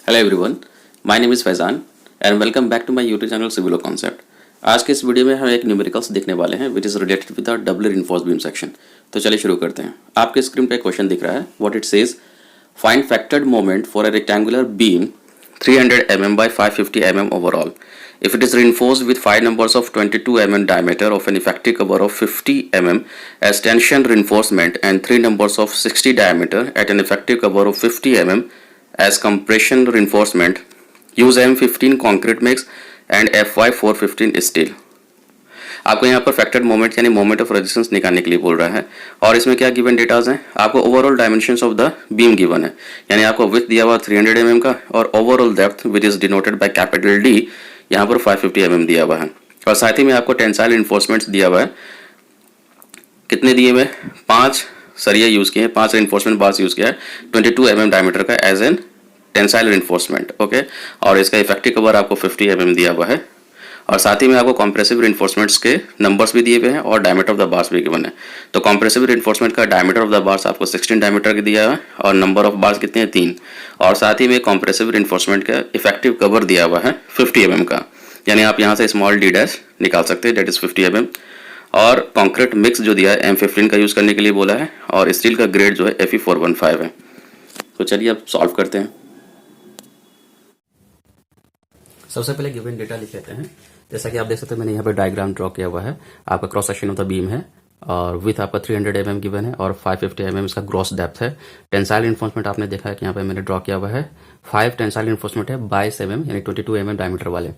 Hello everyone, my name is Faizan and welcome back to my YouTube channel civilo concept. आज के इस video में हम एक न्यूमेरिकल्स देखने वाले हैं which is related with the double reinforced beam section. तो चलिए शुरू करते हैं। आपके स्क्रीन पे क्वेश्चन दिख रहा है। What it says, find factored moment for a rectangular beam 300 mm by 550 mm overall. If it is reinforced with 5 numbers of 22 mm diameter of an effective cover of 50 mm as tension reinforcement and 3 numbers of 60 diameter at an effective cover of 50 mm as compression reinforcement, use M15 concrete mix and FY 415 steel. आपको यहाँ पर factored moment यानी moment of resistance निकालने के लिए बोल रहा है और इसमें क्या गिवन डेटाज हैं। आपको overall dimensions of the beam given है, यानी आपको विड्थ दिया हुआ 300 mm का और overall depth which is denoted by capital D यहाँ पर 550 mm दिया हुआ है। और साथ ही में आपको टेंसाइल इन्फोर्समेंट्स दिया हुआ है। कितने दिए हुए? 5 सरिया यूज़ किए हैं, 5 रिइंफोर्समेंट बार्स यूज़ किया है 22 mm डायमीटर का as an tensile reinforcement. Okay, और इसका इफेक्टिव कवर आपको 50 mm दिया हुआ है और साथ ही में आपको कॉम्प्रेसिव रिइंफोर्समेंट्स के नंबर्स भी दिए हुए हैं और डायमीटर ऑफ द बार्स भी गिवन है। तो कॉम्प्रेसिव रिइंफोर्समेंट का डायमीटर ऑफ द बार्स आपको 16 डायमीटर का दिया हुआ है और नंबर ऑफ बार्स कितने हैं? 3। और साथ ही में कॉम्प्रेसिव रिइंफोर्समेंट का इफेक्टिव कवर दिया हुआ है 50 mm का, यानी आप यहाँ से स्मॉल डी डैश निकाल सकते हैं, डेट इज 50 mm। और कॉन्क्रीट मिक्स जो दिया है M15 का यूज़ करने के लिए बोला है और स्टील का ग्रेड जो है Fe 415 है। तो चलिए अब सॉल्व करते हैं। सबसे पहले गिवन डेटा लिख लेते हैं। जैसा कि आप देख सकते हैं मैंने यहाँ पे डायग्राम ड्रॉ किया हुआ है। आपका cross section of the beam है और विथ आपका 300 mm गिवन है और 550 mm इसका ग्रॉस डेप्थ है। टेंसाइल इन्फोर्समेंट आपने देखा है कि यहाँ पे मैंने ड्रॉ किया हुआ है। 5 टेंसाइल इन्फोर्समेंट है 22 mm यानी 22 mm डायमीटर वाले,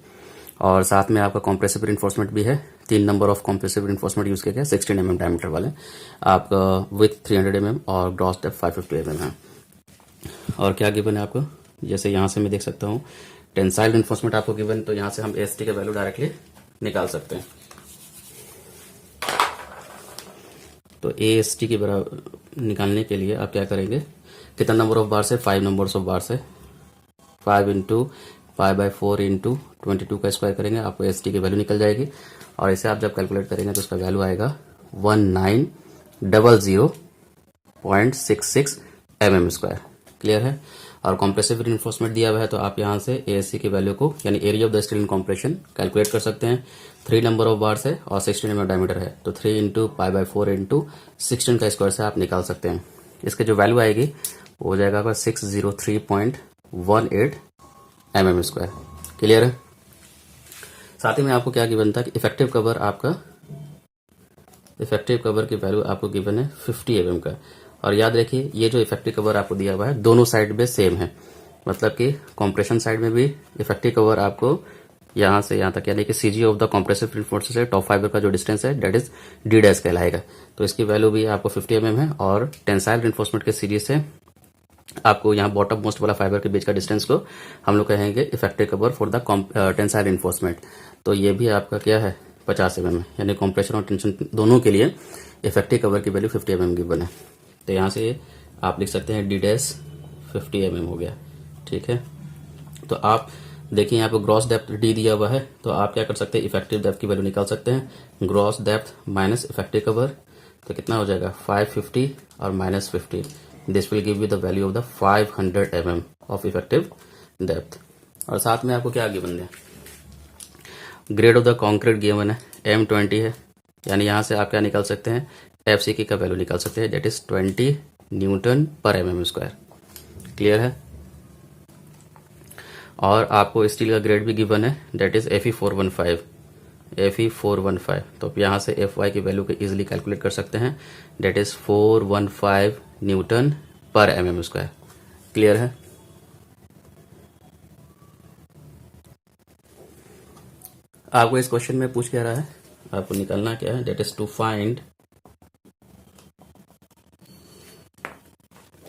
और साथ में आपका कॉम्प्रेसिव रिइंफोर्समेंट भी है। 3 number of compressive reinforcement use किया गया 16 mm डायमीटर वाले, आपका विथ 300 mm और ग्रॉस डेप्थ 550 mm है। और क्या गिवन है आपको, जैसे यहाँ से मैं देख सकता हूँ टेंसाइल रिइंफोर्समेंट आपको गिवन, तो यहाँ से हम एस टी का वैल्यू डायरेक्टली निकाल सकते हैं। तो ए एस टी की बराबर निकालने के लिए आप क्या करेंगे, कितना नंबर ऑफ बार से? 5 नंबर्स ऑफ बार से 5 इंटू 5/4 इंटू 22 का स्क्वायर करेंगे, आपको एस टी की वैल्यू निकल जाएगी। और इसे आप जब कैलकुलेट करेंगे तो उसका वैल्यू आएगा 1900.66 mm²। क्लियर है। और कॉम्प्रेसिव रिइंफोर्समेंट दिया हुआ है तो आप यहाँ से एएससी की वैल्यू को यानी area of the steel in compression calculate कर सकते हैं। 3 नंबर ऑफ बार्स है और 16 mm डायमीटर है, तो 3 इंटू 5/4 इंटू 16 का स्क्वायर से आप निकाल सकते हैं। इसके जो वैल्यू आएगी वो हो जाएगा आपका 603.18 mm²। क्लियर है। साथ ही में आपको क्या गिवन था कि इफेक्टिव कवर की वैल्यू आपको गिवन है 50 mm का। और याद रखिए ये जो इफेक्टिव कवर आपको दिया हुआ है दोनों साइड में सेम है, मतलब कि कॉम्प्रेशन साइड में भी इफेक्टिव कवर आपको यहाँ से यहाँ तक यानी कि CG of the compressive reinforcement से टॉप फाइबर का जो डिस्टेंस है डेट इज डी डैश कहलाएगा। तो इसकी वैल्यू भी आपको 50 mm है और टेंसाइल रिइंफोर्समेंट के सीजी से आपको यहाँ बॉटम मोस्ट वाला फाइबर के बीच का डिस्टेंस को हम लोग कहेंगे effective cover for the tensile reinforcement. तो ये भी आपका क्या है 50 mm, यानी कॉम्प्रेशन और टेंशन दोनों के लिए इफेक्टिव कवर की वैल्यू 50 mm गिवन है। तो यहाँ से आप लिख सकते हैं डी डैश 50 mm हो गया। ठीक है। तो आप देखिए यहाँ पे ग्रॉस डेप्थ डी दिया हुआ है, तो आप क्या कर सकते हैं इफेक्टिव डेप्थ की वैल्यू निकाल सकते हैं। Gross depth minus effective cover, तो कितना हो जाएगा 550 और minus 50, this will give you the value of the 500 mm of effective depth. और साथ में आपको क्या गिवन है, grade of the concrete given है M20 है, यानी यहाँ से आप क्या निकाल सकते हैं FCK का वैल्यू निकाल सकते हैं, डेट इज 20 Nm/mm²। क्लियर है। और आपको स्टील का ग्रेड भी गिवन है, डेट इज Fe 415। तो आप यहाँ से Fy की वैल्यू को इजीली कैलकुलेट कर सकते हैं, डेट इज 415 Nm/mm²। क्लियर है। आपको इस क्वेश्चन में पूछ क्या रहा है, आपको निकालना क्या है, that is to find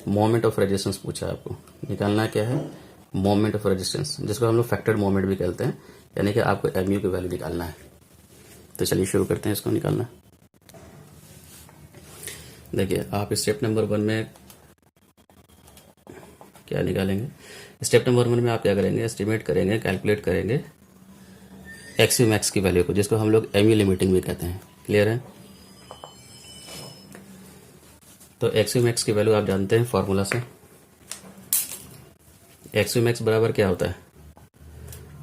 moment of resistance पूछा है। आपको निकालना क्या है, मोमेंट ऑफ रेजिस्टेंस, जिसको हम लोग फैक्टर्ड मोमेंट भी कहते हैं, यानी कि आपको MU की वैल्यू निकालना है। तो चलिए शुरू करते हैं इसको निकालना। देखिए आप स्टेप नंबर 1 में क्या निकालेंगे, स्टेप नंबर 1 में आप क्या करेंगे, एस्टिमेट करेंगे, कैलकुलेट करेंगे एक्स मैक्स की वैल्यू को, जिसको हम लोग MU लिमिटिंग भी कहते हैं। क्लियर है। तो एक्स मैक्स की वैल्यू आप जानते हैं फॉर्मूला से, एक्स यू मैक्स बराबर क्या होता है?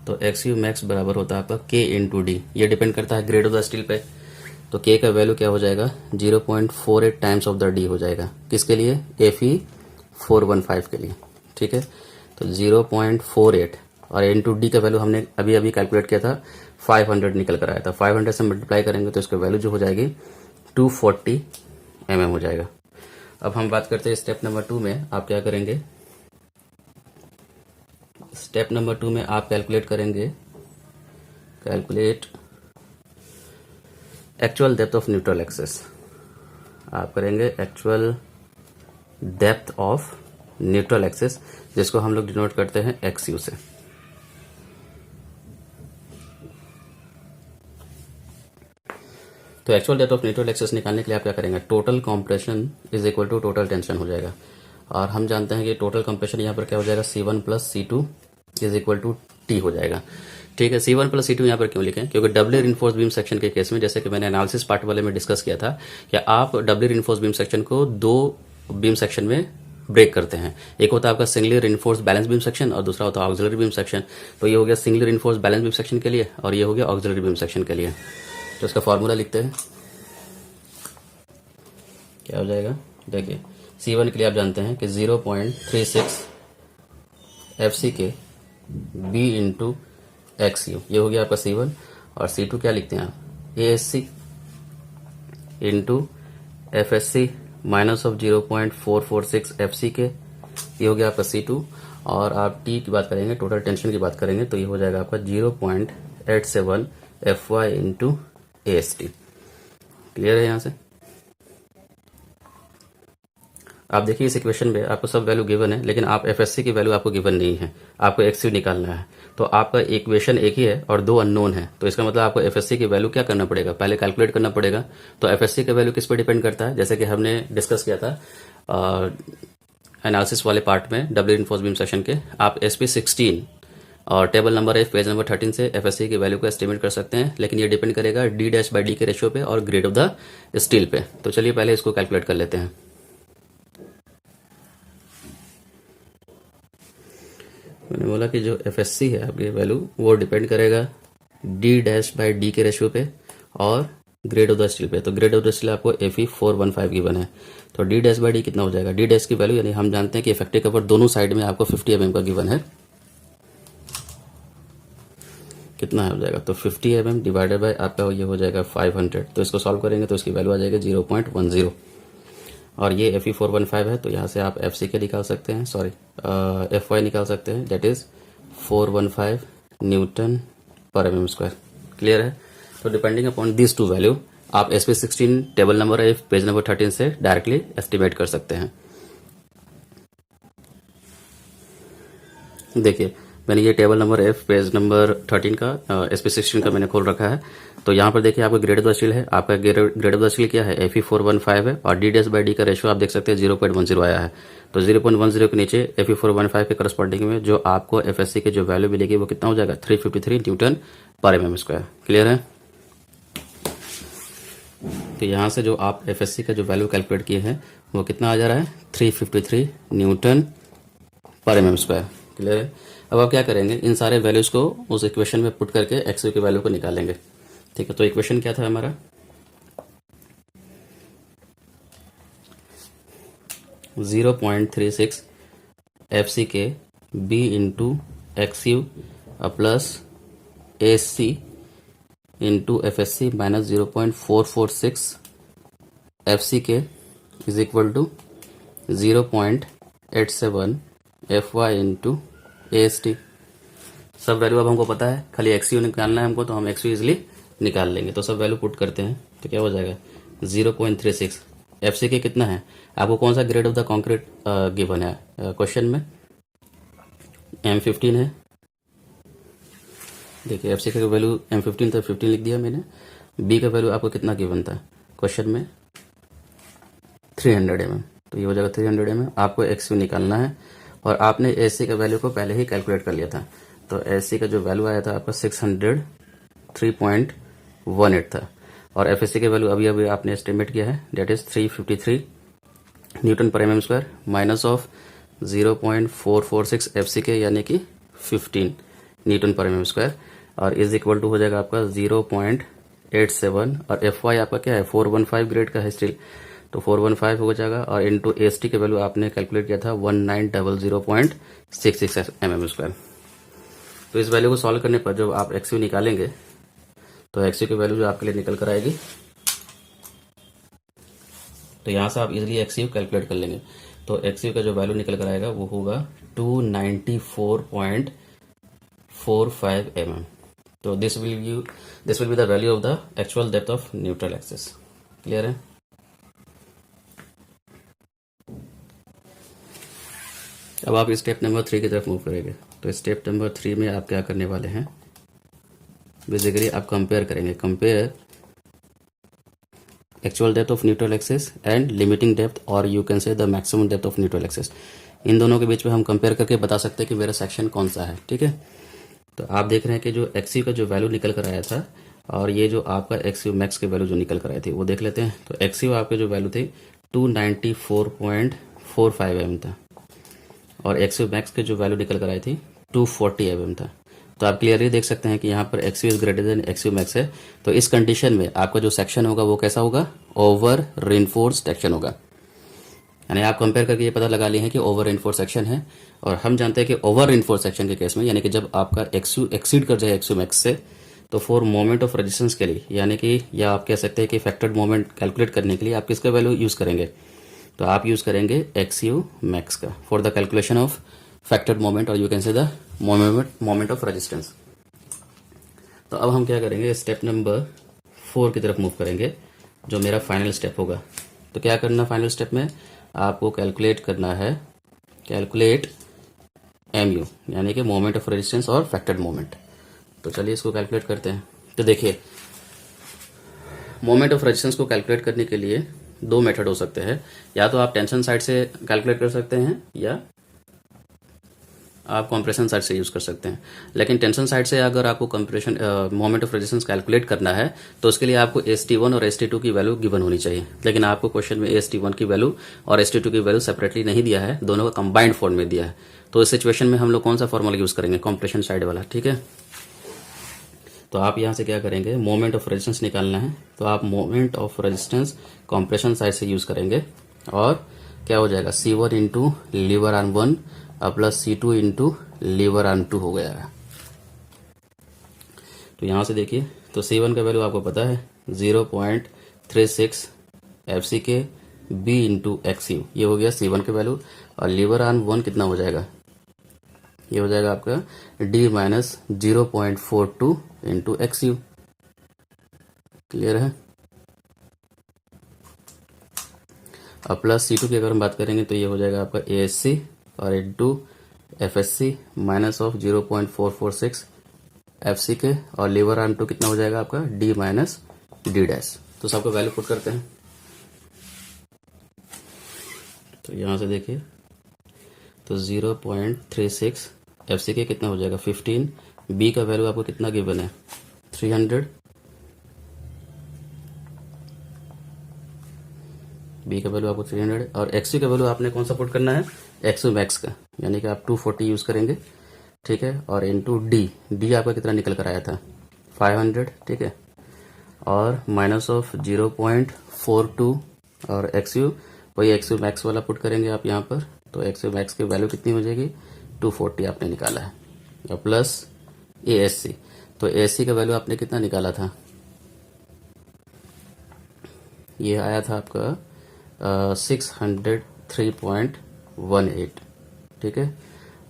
तो एक्स यू मैक्स बराबर होता है आपका के इंटू डी। ये डिपेंड करता है ग्रेड ऑफ द स्टील पे। तो के का वैल्यू क्या हो जाएगा? 0.48 टाइम्स ऑफ द डी हो जाएगा। किसके लिए? FE 415 के लिए। ठीक है, तो 0.48 और इंटू डी का वैल्यू हमने अभी अभी कैलकुलेट किया था, 500 निकल कर आया था। 500 से मल्टीप्लाई करेंगे तो इसका वैल्यू जो हो जाएगी 240 mm हो जाएगा। अब हम बात करते हैं स्टेप नंबर 2 में आप क्या करेंगे। स्टेप नंबर 2 में आप कैलकुलेट करेंगे, calculate actual depth of neutral axis. आप करेंगे actual depth of neutral axis, जिसको हम लोग डिनोट करते हैं XU से। तो actual depth of neutral axis निकालने के लिए आप क्या करेंगे? Total compression is equal to total tension हो जाएगा। और हम जानते हैं कि टोटल कंप्रेशन यहाँ पर क्या हो जाएगा? C1 plus C2 is equal to T हो जाएगा। ठीक है, C1 प्लस C2 यहाँ पर क्यों लिखें? क्योंकि डबल रिइंफोर्स बीम सेक्शन के केस में, जैसे कि मैंने एनालिसिस पार्ट वाले में डिस्कस किया था, कि आप डबल रिइंफोर्स बीम सेक्शन को 2 बीम सेक्शन में ब्रेक करते हैं। एक होता है आपका singly reinforce balance beam section और दूसरा होता है ऑक्सिलरी बीम सेक्शन। तो ये हो गया singly reinforce balance beam section के लिए और ये हो गया ऑक्सिलरी बीम सेक्शन के लिए। तो इसका फॉर्मूला लिखते हैं, क्या हो जाएगा? देखिए, C1 के लिए आप जानते हैं कि 0.36 FC के B इंटू XU, ये हो गया आपका C1। और C2 क्या लिखते हैं आप? ASC into FSC minus of 0.446 FC के, ये हो गया आपका C2। और आप T की बात करेंगे, टोटल टेंशन की बात करेंगे, तो ये हो जाएगा आपका 0.87 FY इंटू AST। क्लियर है यहाँ से? आप देखिए इस इक्वेशन में आपको सब वैल्यू गिवन है, लेकिन आप FSC की वैल्यू आपको गिवन नहीं है, आपको XU निकालना है। तो आपका इक्वेशन एक ही है और 2 अननोन है, तो इसका मतलब आपको FSC की वैल्यू क्या करना पड़ेगा? पहले कैलकुलेट करना पड़ेगा। तो FSC का वैल्यू किस पर डिपेंड करता है? जैसे कि हमने डिस्कस किया था एनालिसिस वाले पार्ट में डबल रिइंफोर्स बीम सेक्शन के, आप SP16 और टेबल नंबर 1 पेज नंबर 13 से FSC की वैल्यू को एस्टिमेट कर सकते हैं, लेकिन ये डिपेंड करेगा D' के रेशियो पे और ग्रेड ऑफ द स्टील पे। तो चलिए पहले इसको कैलकुलेट कर लेते हैं। मैंने बोला कि जो FSC है आपकी वैल्यू, वो डिपेंड करेगा D' के रेशियो पे और ग्रेड ऑफ द स्टील पे। तो ग्रेड ऑफ द स्टील आपको FE 415 गिवन है, तो D' कितना हो जाएगा? D' की वैल्यू, यानी हम जानते हैं कि इफेक्टिव कवर दोनों साइड में आपको 50 mm का गिवन है। कितना हो जाएगा? तो 50 mm डिवाइडेड बाय आपका ये हो जाएगा 500। तो इसको सॉल्व करेंगे तो इसकी वैल्यू आ जाएगी 0.10। और ये FE 415 है, तो यहाँ से आप FC के निकाल सकते हैं, सॉरी FY निकाल सकते हैं, दैट इज 415 न्यूटन पर mm²। क्लियर है? तो डिपेंडिंग अपॉन दिस 2 वैल्यू आप SP16 table number 1 page number 13 से डायरेक्टली एस्टिमेट कर सकते हैं। देखिए, मैंने ये table number F page number 13 का SP16 का मैंने खोल रखा है। तो यहाँ पर देखिए आपका ग्रेड ऑफ द स्टील है, आपका ग्रेड ऑफ द स्टील क्या है? FE 415 है और D' का रेशियो आप देख सकते हैं 0.10 आया है। तो 0.10 के नीचे FE 415 के करस्पॉन्डिंग में जो आपको FSC की जो वैल्यू मिलेगी वो कितना हो जाएगा? 353 न्यूटन पर mm²। क्लियर है? तो यहाँ से जो आप FSC का जो वैल्यू कैलकुलेट किए हैं वो कितना आ जा रहा है? 353 न्यूटन पर mm²। क्लियर है? अब आप क्या करेंगे? इन सारे वैल्यूज को उस इक्वेशन में पुट करके XU की वैल्यू को निकालेंगे। ठीक है, तो इक्वेशन क्या था हमारा? .36 FC के B into XU plus ASC into FSC minus 0.446 FC के is equal to 0.87 FY into AST। सब वैल्यू अब हमको पता है, खाली XU निकालना है हमको, तो हम XU इजिली निकाल लेंगे। तो सब वैल्यू पुट करते हैं तो क्या हो जाएगा? 0.36 FC के कितना है? आपको कौन सा grade of the concrete given है क्वेश्चन में? M15 है। देखिए FC का वैल्यू M15 था, 15 लिख दिया मैंने। B का वैल्यू आपको कितना गिवन था क्वेश्चन में? 300 mm। तो ये हो जाएगा 300 mm। आपको XU निकालना है और आपने AC का वैल्यू को पहले ही कैलकुलेट कर लिया था। तो AC का जो वैल्यू आया था आपका 603.18 था और FSC के वैल्यू अभी आपने एस्टिमेट किया है, डेट इज 353 न्यूटन पर mm² माइनस ऑफ 0.446 FCK यानी कि 15 न्यूटन पर mm स्क्वायर, और इज इक्वल टू हो जाएगा आपका 0.87, और FY आपका क्या है 415 ग्रेड का है स्टील, तो 415 हो जाएगा, और इंटू ST की वैल्यू आपने कैलकुलेट किया था 1900.66 mm स्क्वायर। तो इस वैल्यू को सॉल्व करने पर जब आप XU निकालेंगे तो XU की वैल्यू जो आपके लिए निकल कर आएगी, तो यहाँ से आप इजीली XU कैलकुलेट कर लेंगे। तो XU का जो वैल्यू निकल कर आएगा वो होगा 294.45 mm। तो this will be the value of the actual depth of neutral axis. Clear है? अब आप स्टेप नंबर 3 की तरफ मूव करेंगे। तो स्टेप नंबर 3 में आप क्या करने वाले हैं, बेसिकली आप कंपेयर करेंगे, compare actual depth of neutral axis and limiting depth, और you can say the maximum depth of neutral axis. इन दोनों के बीच में हम कंपेयर करके बता सकते हैं कि मेरा सेक्शन कौन सा है। ठीक है, तो आप देख रहे हैं कि जो XU का जो वैल्यू निकल कर आया था और ये जो आपका XU मैक्स की वैल्यू जो निकल कर आई थी वो देख लेते हैं। तो XU आपके जो वैल्यू थी 294.45 mm था, और XU मैक्स की जो वैल्यू निकल कर आई थी 240 mm था। तो आप क्लियरली देख सकते हैं कि यहाँ पर XU is greater than XU max है। तो इस कंडीशन में आपका जो सेक्शन होगा वो कैसा होगा, ओवर रेनफोर्स सेक्शन होगा। यानी आप कंपेयर करके ये पता लगा लिए हैं कि ओवर रेनफोर्स सेक्शन है, और हम जानते हैं कि ओवर रेनफोर्स सेक्शन के केस में यानी कि जब आपका XU एक्सीड कर जाए XU मैक्स से, तो फॉर मोमेंट ऑफ रेजिस्टेंस के लिए, यानी कि या आप कह सकते हैं कि फैक्टर्ड मोमेंट कैलकुलेट करने के लिए आप किसका वैल्यू यूज़ करेंगे, तो आप यूज़ करेंगे XU मैक्स का for the calculation of factored moment, और you can say the moment of resistance. तो अब हम क्या करेंगे, स्टेप नंबर 4 की तरफ मूव करेंगे, जो मेरा फाइनल स्टेप होगा। तो क्या करना फाइनल स्टेप में, आपको कैलकुलेट करना है, कैलकुलेट MU यानी कि मोमेंट ऑफ रेजिस्टेंस और फैक्टर्ड मोमेंट। तो चलिए इसको कैलकुलेट करते हैं। तो देखिए, मोमेंट ऑफ रेजिस्टेंस को कैलकुलेट करने के लिए दो मेथड हो सकते हैं, या तो आप टेंशन साइड से कैलकुलेट कर सकते हैं या आप कंप्रेशन साइड से यूज़ कर सकते हैं। लेकिन टेंशन साइड से अगर आपको compression moment of resistance calculate करना है तो उसके लिए आपको ST1 और ST2 की वैल्यू गिवन होनी चाहिए। लेकिन आपको क्वेश्चन में ST1 की वैल्यू और ST2 की वैल्यू सेपरेटली नहीं दिया है, दोनों का कंबाइंड फॉर्म में दिया है। तो इस सिचुएशन में हम लोग कौन सा फॉर्मूला यूज़ करेंगे, कंप्रेशन साइड वाला। ठीक है, तो आप यहाँ से क्या करेंगे, मोमेंट ऑफ रेजिस्टेंस निकालना है, तो आप moment of resistance compression side से यूज़ करेंगे, और क्या हो जाएगा C1 into lever arm 1 plus C2 into lever arm 2 हो गया है। तो यहाँ से देखिए, तो C1 का वैल्यू आपको पता है 0.36 FCK B इंटू XU, ये हो गया C1 के वैल्यू, और लीवर आर्म 1 कितना हो जाएगा, ये हो जाएगा आपका D minus 0.42 into XU। Clear है? और प्लस C2 की अगर हम बात करेंगे तो ये हो जाएगा आपका ASC और into FSC minus of 0.446 FCK, और लीवर आर्म 2 कितना हो जाएगा आपका D माइनस D डैश। तो सबको वैल्यू पुट करते हैं। तो यहाँ से देखिए, तो 0.36 FCK कितना हो जाएगा 15, B का वैल्यू आपको कितना गिवन है 300, B का वैल्यू आपको 300, और XU का वैल्यू आपने कौन सा पुट करना है, XU मैक्स का, यानी कि आप 240 यूज़ करेंगे। ठीक है, और इंटू D आपका कितना निकल कर आया था 500। ठीक है, और माइनस ऑफ 0.42, और XU वही XU मैक्स वाला पुट करेंगे आप यहाँ पर। तो XU मैक्स की वैल्यू कितनी हो जाएगी 240 आपने निकाला है, और प्लस ASC, तो ASC का वैल्यू आपने कितना निकाला था, ये आया था आपका 603.18। ठीक है,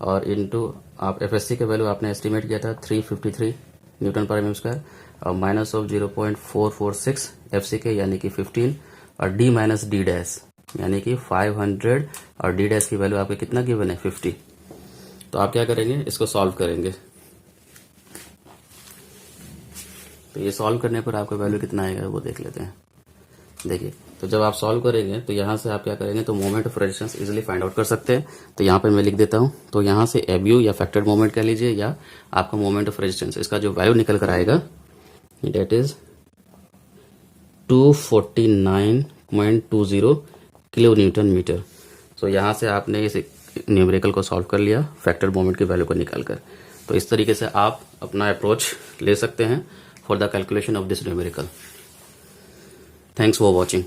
और इंटू आप FSC का वैल्यू आपने एस्टिमेट किया था 353 न्यूटन पर mm स्क्वायर, और माइनस ऑफ 0.446 FCK यानी कि 15, और D माइनस D डैश यानी कि 500, और D डैश की वैल्यू आपके कितना गिवन है 50। तो आप क्या करेंगे, इसको सॉल्व करेंगे। तो ये सॉल्व करने पर आपका वैल्यू कितना आएगा वो देख लेते हैं। देखिए, तो जब आप सॉल्व करेंगे तो यहाँ से आप क्या करेंगे, तो moment of resistance easily find out कर सकते हैं। तो यहाँ पे मैं लिख देता हूँ, तो यहाँ से MU या फैक्टर्ड मोमेंट कह लीजिए, या आपका मोमेंट ऑफ रेजिस्टेंस, इसका जो वैल्यू निकल कर आएगा that is 249.20 kilo newton metre. तो यहाँ से आपने इस न्यूमेरिकल को सॉल्व कर लिया फैक्टर मोमेंट की वैल्यू को निकाल कर। तो इस तरीके से आप अपना अप्रोच ले सकते हैं for the calculation of this numerical. Thanks for watching.